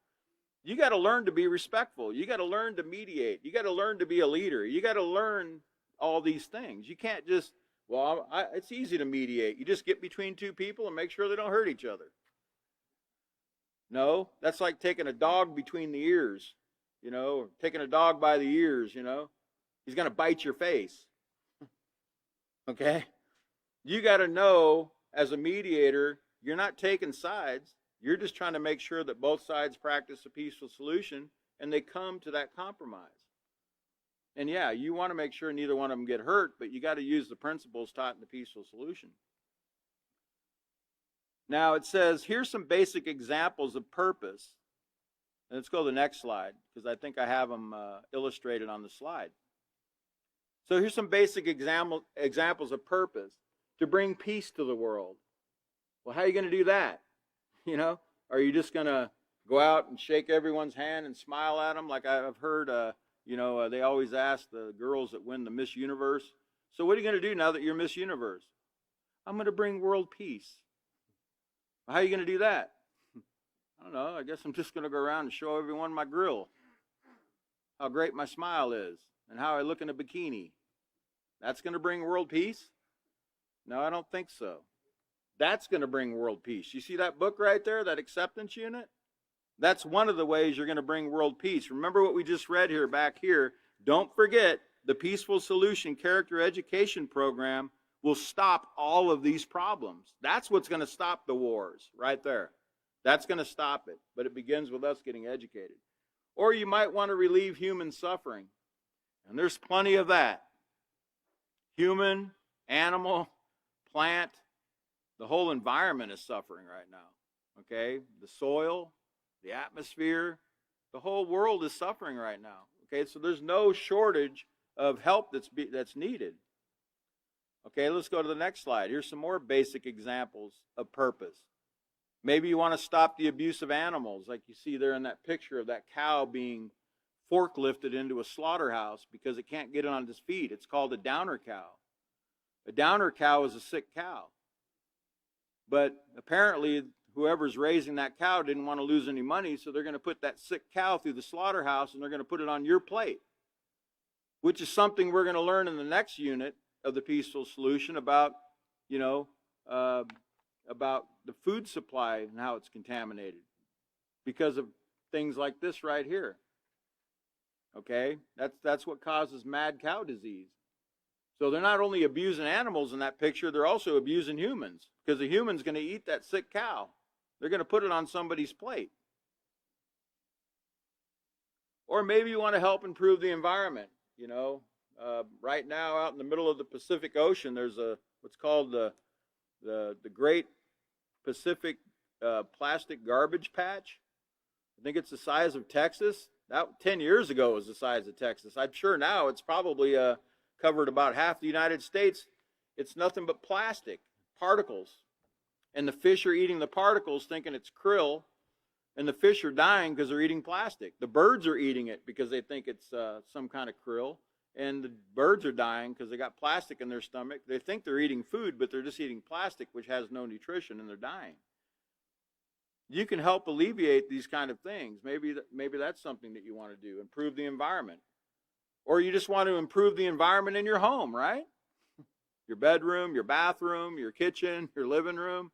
You got to learn to be respectful. You got to learn to mediate. You got to learn to be a leader. You got to learn all these things. You can't just, well, it's easy to mediate. You just get between two people and make sure they don't hurt each other. No, that's like taking a dog between the ears, you know, or taking a dog by the ears, you know. He's going to bite your face. Okay? You got to know, as a mediator, you're not taking sides. You're just trying to make sure that both sides practice a peaceful solution and they come to that compromise. And yeah, you want to make sure neither one of them get hurt, but you got to use the principles taught in the peaceful solution. Now it says, here's some basic examples of purpose. And let's go to the next slide, because I think I have them illustrated on the slide. So here's some basic examples of purpose. To bring peace to the world. Well, how are you going to do that? You know, are you just going to go out and shake everyone's hand and smile at them? Like I've heard, you know, they always ask the girls that win the Miss Universe, so what are you going to do now that you're Miss Universe? I'm going to bring world peace. Well, how are you going to do that? I don't know. I guess I'm just going to go around and show everyone my grill, how great my smile is, and how I look in a bikini. That's going to bring world peace? No, I don't think so. That's going to bring world peace. You see that book right there, that acceptance unit? That's one of the ways you're going to bring world peace. Remember what we just read here, back here. Don't forget, the Peaceful Solution Character Education Program will stop all of these problems. That's what's going to stop the wars, right there. That's going to stop it. But it begins with us getting educated. Or you might want to relieve human suffering. And there's plenty of that. Human, animal, plant, the whole environment is suffering right now, okay? The soil, the atmosphere, the whole world is suffering right now, okay? So there's no shortage of help that's needed. Okay, let's go to the next slide. Here's some more basic examples of purpose. Maybe you want to stop the abuse of animals, like you see there in that picture of that cow being forklifted into a slaughterhouse because it can't get on its feet. It's called a downer cow. A downer cow is a sick cow. But apparently, whoever's raising that cow didn't want to lose any money, so they're going to put that sick cow through the slaughterhouse and they're going to put it on your plate, which is something we're going to learn in the next unit of the Peaceful Solution about, you know, about the food supply and how it's contaminated because of things like this right here. Okay? That's what causes mad cow disease. So they're not only abusing animals in that picture, they're also abusing humans, because the human's going to eat that sick cow. They're going to put it on somebody's plate. Or maybe you want to help improve the environment. You know, right now out in the middle of the Pacific Ocean, there's what's called the Great Pacific Plastic Garbage Patch. I think it's the size of Texas. That 10 years ago was the size of Texas. I'm sure now it's probably covered about half the United States. It's nothing but plastic, particles. And the fish are eating the particles thinking it's krill, and the fish are dying because they're eating plastic. The birds are eating it because they think it's some kind of krill, and the birds are dying because they got plastic in their stomach. They think they're eating food, but they're just eating plastic, which has no nutrition, and they're dying. You can help alleviate these kind of things. Maybe that's something that you want to do, improve the environment. Or you just want to improve the environment in your home, right? Your bedroom, your bathroom, your kitchen, your living room,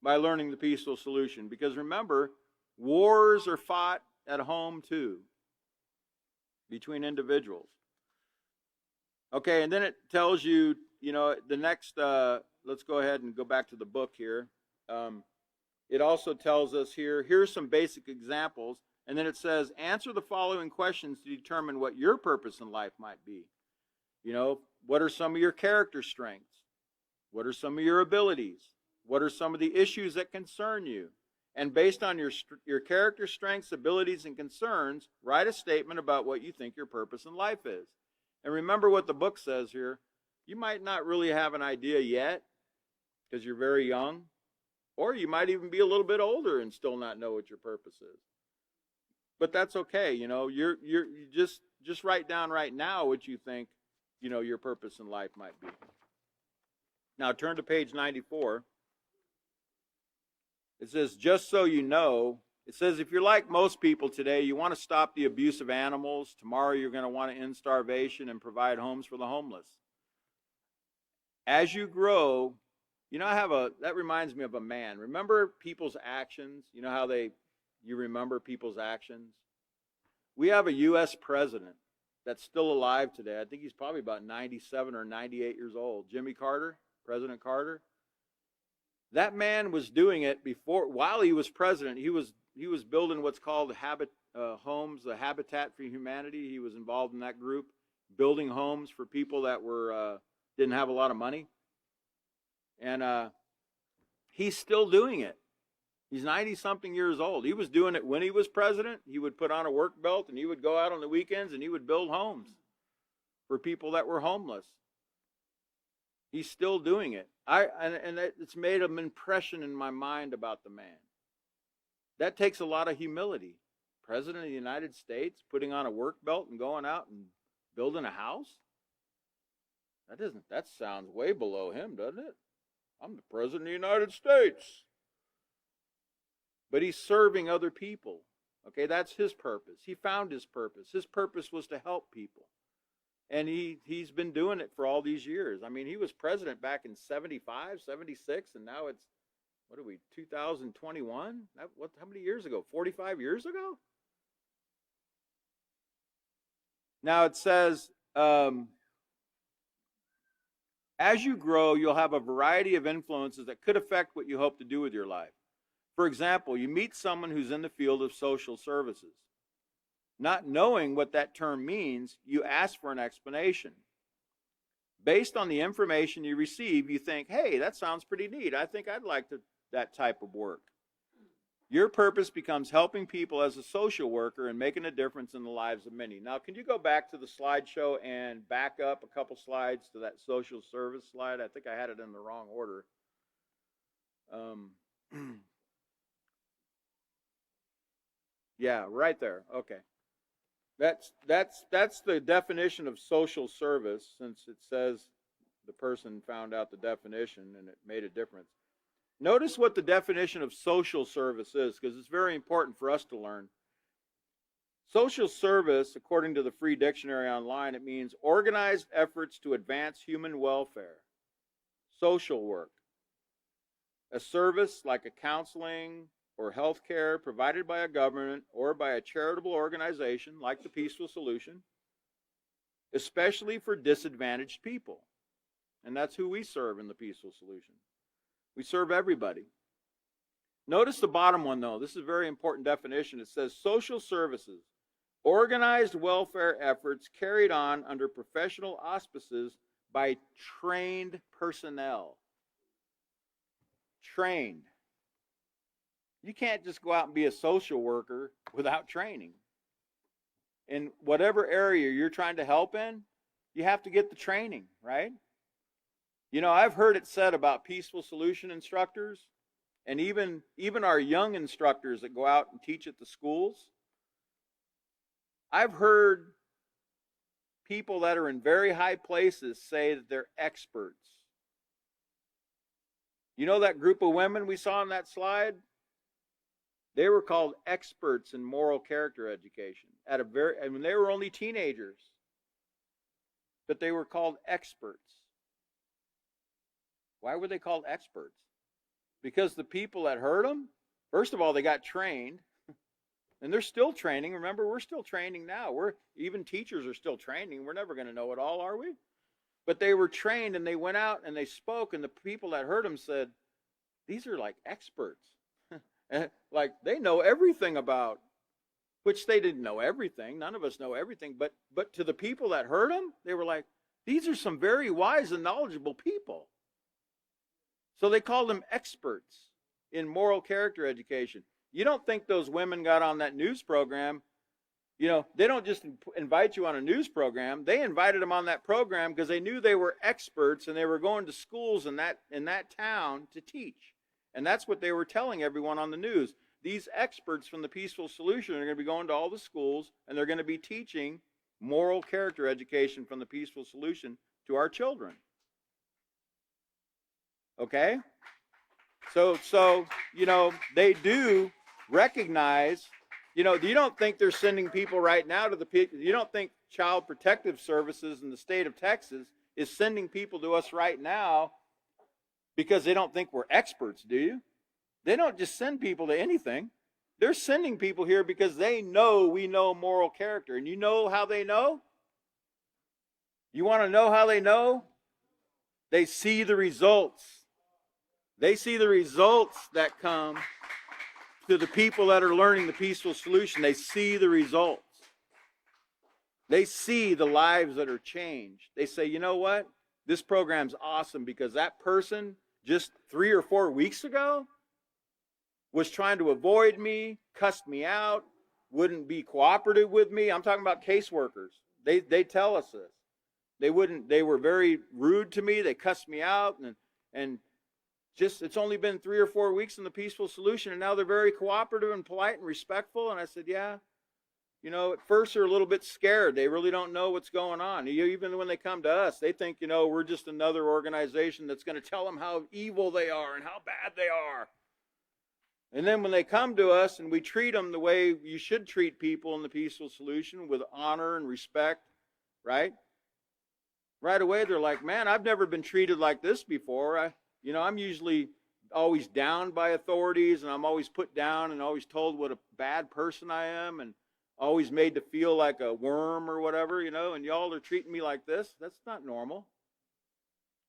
by learning the peaceful solution. Because remember, wars are fought at home too, between individuals. Okay, and then it tells you, the next, let's go ahead and go back to the book here. It also tells us here's some basic examples, and then it says, answer the following questions to determine what your purpose in life might be. What are some of your character strengths? What are some of your abilities? What are some of the issues that concern you? And based on your character strengths, abilities, and concerns, write a statement about what you think your purpose in life is. And remember what the book says here. You might not really have an idea yet because you're very young, or you might even be a little bit older and still not know what your purpose is. But that's okay. You just write down right now what you think, your purpose in life might be. Now turn to page 94. It says, just so you know, it says, if you're like most people today, you want to stop the abuse of animals. Tomorrow you're going to want to end starvation and provide homes for the homeless. As you grow, that reminds me of a man. Remember people's actions? You know how you remember people's actions? We have a U.S. president that's still alive today. I think he's probably about 97 or 98 years old. Jimmy Carter, President Carter. That man was doing it while he was president. He was building what's called homes, the Habitat for Humanity. He was involved in that group, building homes for people that didn't have a lot of money. And he's still doing it. He's 90-something years old. He was doing it when he was president. He would put on a work belt and he would go out on the weekends and he would build homes for people that were homeless. He's still doing it. And it's made an impression in my mind about the man. That takes a lot of humility. President of the United States putting on a work belt and going out and building a house? That sounds way below him, doesn't it? I'm the President of the United States. But he's serving other people. Okay, that's his purpose. He found his purpose. His purpose was to help people. And he's been doing it for all these years. I mean, he was president back in 75, 76, and now it's, 2021? How many years ago? 45 years ago? Now it says, as you grow, you'll have a variety of influences that could affect what you hope to do with your life. For example, you meet someone who's in the field of social services. Not knowing what that term means, you ask for an explanation. Based on the information you receive, you think, hey, that sounds pretty neat. I think I'd like that type of work. Your purpose becomes helping people as a social worker and making a difference in the lives of many. Now, can you go back to the slideshow and back up a couple slides to that social service slide? I think I had it in the wrong order. Yeah, right there. Okay. That's the definition of social service, since it says the person found out the definition and it made a difference. Notice what the definition of social service is, because it's very important for us to learn. Social service, according to the free dictionary online, it means organized efforts to advance human welfare. Social work. A service like a counseling or health care provided by a government or by a charitable organization like the Peaceful Solution, especially for disadvantaged people. And that's who we serve in the Peaceful Solution. We serve everybody. Notice the bottom one, though. This is a very important definition. It says social services, organized welfare efforts carried on under professional auspices by trained personnel. Trained. You can't just go out and be a social worker without training. in whatever area you're trying to help in, you have to get the training, right? You know, I've heard it said about peaceful solution instructors, and even our young instructors that go out and teach at the schools. I've heard people that are in very high places say that they're experts. You know that group of women we saw on that slide? They were called experts in moral character education I mean, they were only teenagers, but they were called experts. Why were they called experts? Because the people that heard them, first of all, they got trained, and they're still training. Remember, we're still training now. Even teachers are still training. We're never going to know it all, are we? But they were trained, and they went out and they spoke, and the people that heard them said, these are like experts. Like they know everything about, which they didn't know everything. None of us know everything. But to the people that heard them, they were like, these are some very wise and knowledgeable people. So they called them experts in moral character education. You don't think those women got on that news program? You know, they don't just invite you on a news program. They invited them on that program because they knew they were experts and they were going to schools in that town to teach. And that's what they were telling everyone on the news. These experts from the Peaceful Solution are going to be going to all the schools and they're going to be teaching moral character education from the Peaceful Solution to our children. Okay? So you know, they do recognize, you know, you don't think they're sending people right now to you don't think Child Protective Services in the state of Texas is sending people to us right now because they don't think we're experts, do you? They don't just send people to anything. They're sending people here because they know we know moral character. And you know how they know? You want to know how they know? They see the results. They see the results that come to the people that are learning the Peaceful Solution. They see the results. They see the lives that are changed. They say, you know what? This program's awesome because that person just 3 or 4 weeks ago was trying to avoid me, cussed me out, wouldn't be cooperative with me. I'm talking about caseworkers. They tell us this. They were very rude to me. They cussed me out and just, it's only been 3 or 4 weeks in the Peaceful Solution, and now they're very cooperative and polite and respectful. And I said, yeah, you know, at first they're a little bit scared. They really don't know what's going on. Even when they come to us, they think, you know, we're just another organization that's going to tell them how evil they are and how bad they are. And then when they come to us and we treat them the way you should treat people in the Peaceful Solution, with honor and respect, right? Right away they're like, man, I've never been treated like this before. I'm usually always down by authorities, and I'm always put down and always told what a bad person I am and always made to feel like a worm or whatever, you know, and y'all are treating me like this. That's not normal.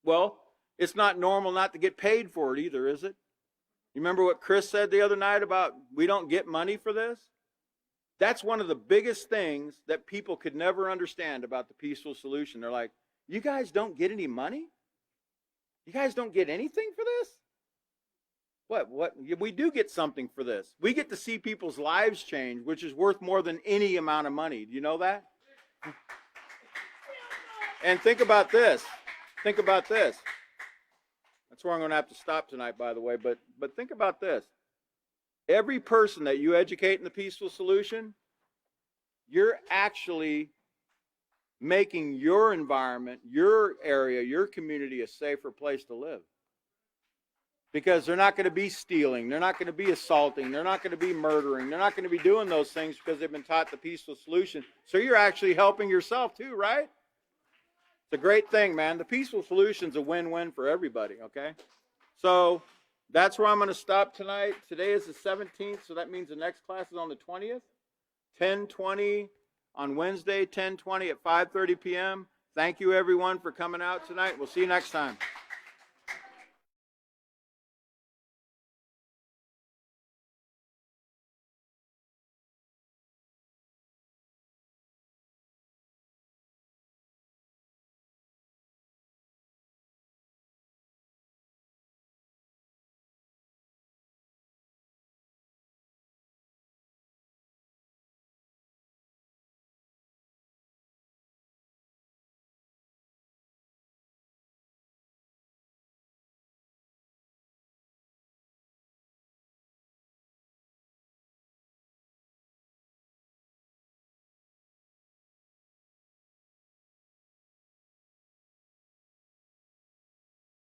Well, it's not normal not to get paid for it either, is it? You remember what Chris said the other night about we don't get money for this? That's one of the biggest things that people could never understand about the Peaceful Solution. They're like, you guys don't get any money? You guys don't get anything for this? What? We do get something for this. We get to see people's lives change, which is worth more than any amount of money. Do you know that? And think about this. Think about this. That's where I'm going to have to stop tonight, by the way. But think about this. Every person that you educate in the Peaceful Solution, you're actually making your environment, your area, your community a safer place to live. Because they're not going to be stealing, they're not going to be assaulting, they're not going to be murdering, they're not going to be doing those things because they've been taught the Peaceful Solution. So you're actually helping yourself too, right? It's a great thing, man. The Peaceful Solution's a win-win for everybody, okay? So that's where I'm going to stop tonight. Today is the 17th, so that means the next class is on the 20th. 10:20 on Wednesday, 10:20 at 5:30 p.m. Thank you, everyone, for coming out tonight. We'll see you next time.